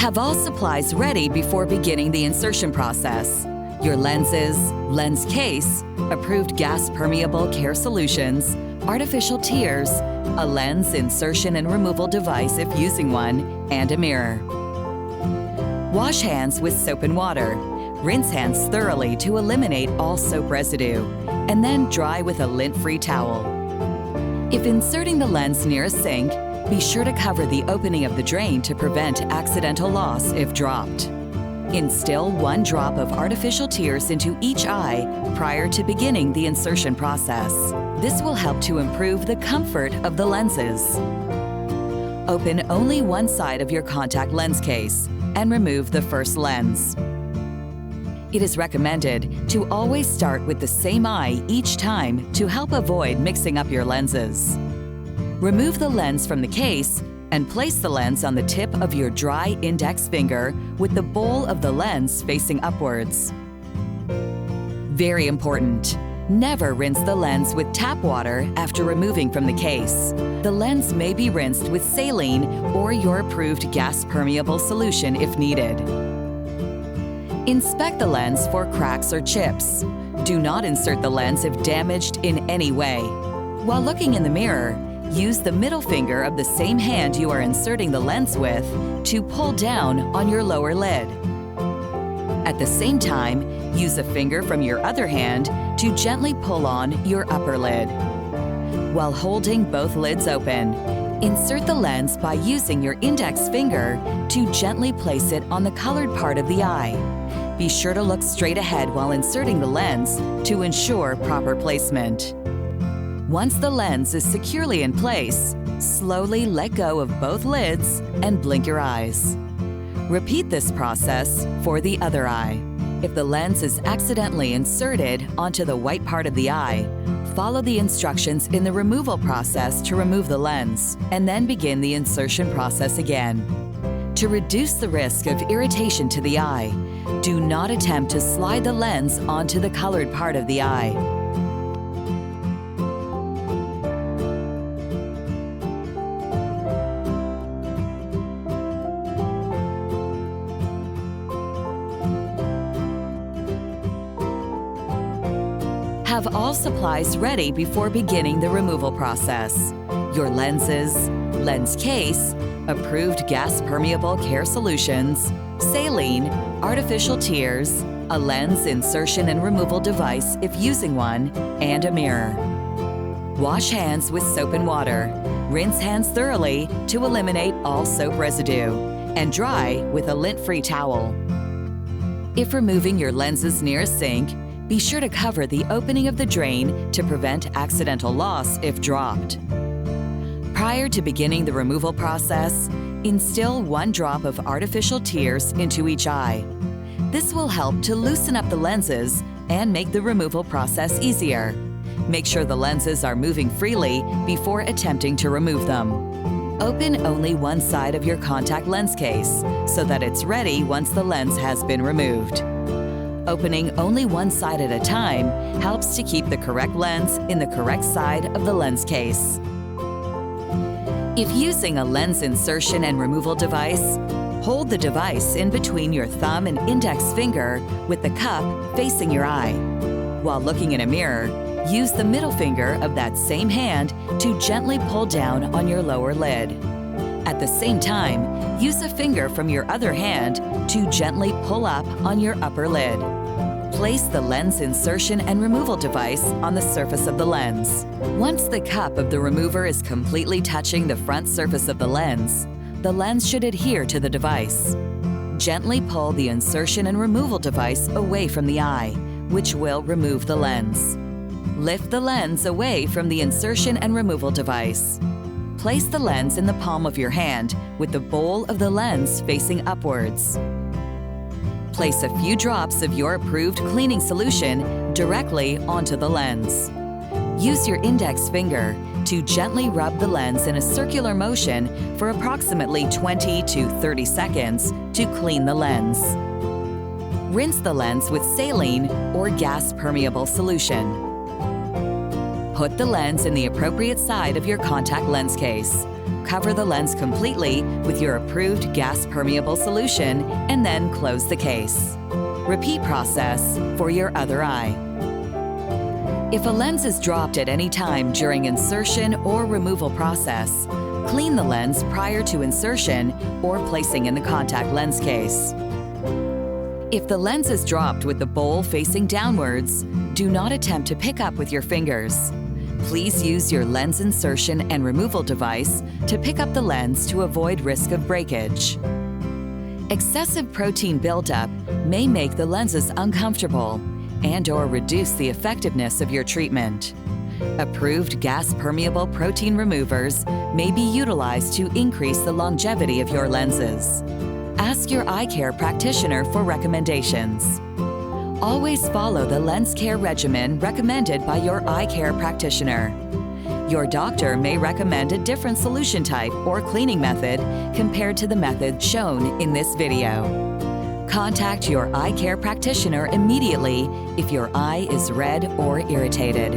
Have all supplies ready before beginning the insertion process. Your lenses, lens case, approved gas-permeable care solutions, artificial tears, a lens insertion and removal device if using one, and a mirror. Wash hands with soap and water. Rinse hands thoroughly to eliminate all soap residue, and then dry with a lint-free towel. If inserting the lens near a sink, be sure to cover the opening of the drain to prevent accidental loss if dropped. Instill 1 drop of artificial tears into each eye prior to beginning the insertion process. This will help to improve the comfort of the lenses. Open only one side of your contact lens case and remove the first lens. It is recommended to always start with the same eye each time to help avoid mixing up your lenses. Remove the lens from the case and place the lens on the tip of your dry index finger with the bowl of the lens facing upwards. Very important! Never rinse the lens with tap water after removing from the case. The lens may be rinsed with saline or your approved gas-permeable solution if needed. Inspect the lens for cracks or chips. Do not insert the lens if damaged in any way. While looking in the mirror, use the middle finger of the same hand you are inserting the lens with to pull down on your lower lid. At the same time, use a finger from your other hand to gently pull on your upper lid. While holding both lids open, insert the lens by using your index finger to gently place it on the colored part of the eye. Be sure to look straight ahead while inserting the lens to ensure proper placement. Once the lens is securely in place, slowly let go of both lids and blink your eyes. Repeat this process for the other eye. If the lens is accidentally inserted onto the white part of the eye, follow the instructions in the removal process to remove the lens, and then begin the insertion process again. To reduce the risk of irritation to the eye, do not attempt to slide the lens onto the colored part of the eye. Have all supplies ready before beginning the removal process. Your lenses, lens case, approved gas-permeable care solutions, saline, artificial tears, a lens insertion and removal device if using one, and a mirror. Wash hands with soap and water. Rinse hands thoroughly to eliminate all soap residue, and dry with a lint-free towel. If removing your lenses near a sink, be sure to cover the opening of the drain to prevent accidental loss if dropped. Prior to beginning the removal process, instill 1 drop of artificial tears into each eye. This will help to loosen up the lenses and make the removal process easier. Make sure the lenses are moving freely before attempting to remove them. Open only one side of your contact lens case so that it's ready once the lens has been removed. Opening only one side at a time helps to keep the correct lens in the correct side of the lens case. If using a lens insertion and removal device, hold the device in between your thumb and index finger with the cup facing your eye. While looking in a mirror, use the middle finger of that same hand to gently pull down on your lower lid. At the same time, use a finger from your other hand to gently pull up on your upper lid. Place the lens insertion and removal device on the surface of the lens. Once the cup of the remover is completely touching the front surface of the lens should adhere to the device. Gently pull the insertion and removal device away from the eye, which will remove the lens. Lift the lens away from the insertion and removal device. Place the lens in the palm of your hand with the bowl of the lens facing upwards. Place a few drops of your approved cleaning solution directly onto the lens. Use your index finger to gently rub the lens in a circular motion for approximately 20 to 30 seconds to clean the lens. Rinse the lens with saline or gas-permeable solution. Put the lens in the appropriate side of your contact lens case. Cover the lens completely with your approved gas-permeable solution and then close the case. Repeat process for your other eye. If a lens is dropped at any time during insertion or removal process, clean the lens prior to insertion or placing in the contact lens case. If the lens is dropped with the bowl facing downwards, do not attempt to pick up with your fingers. Please use your lens insertion and removal device to pick up the lens to avoid risk of breakage. Excessive protein buildup may make the lenses uncomfortable and/or reduce the effectiveness of your treatment. Approved gas-permeable protein removers may be utilized to increase the longevity of your lenses. Ask your eye care practitioner for recommendations. Always follow the lens care regimen recommended by your eye care practitioner. Your doctor may recommend a different solution type or cleaning method compared to the method shown in this video. Contact your eye care practitioner immediately if your eye is red or irritated.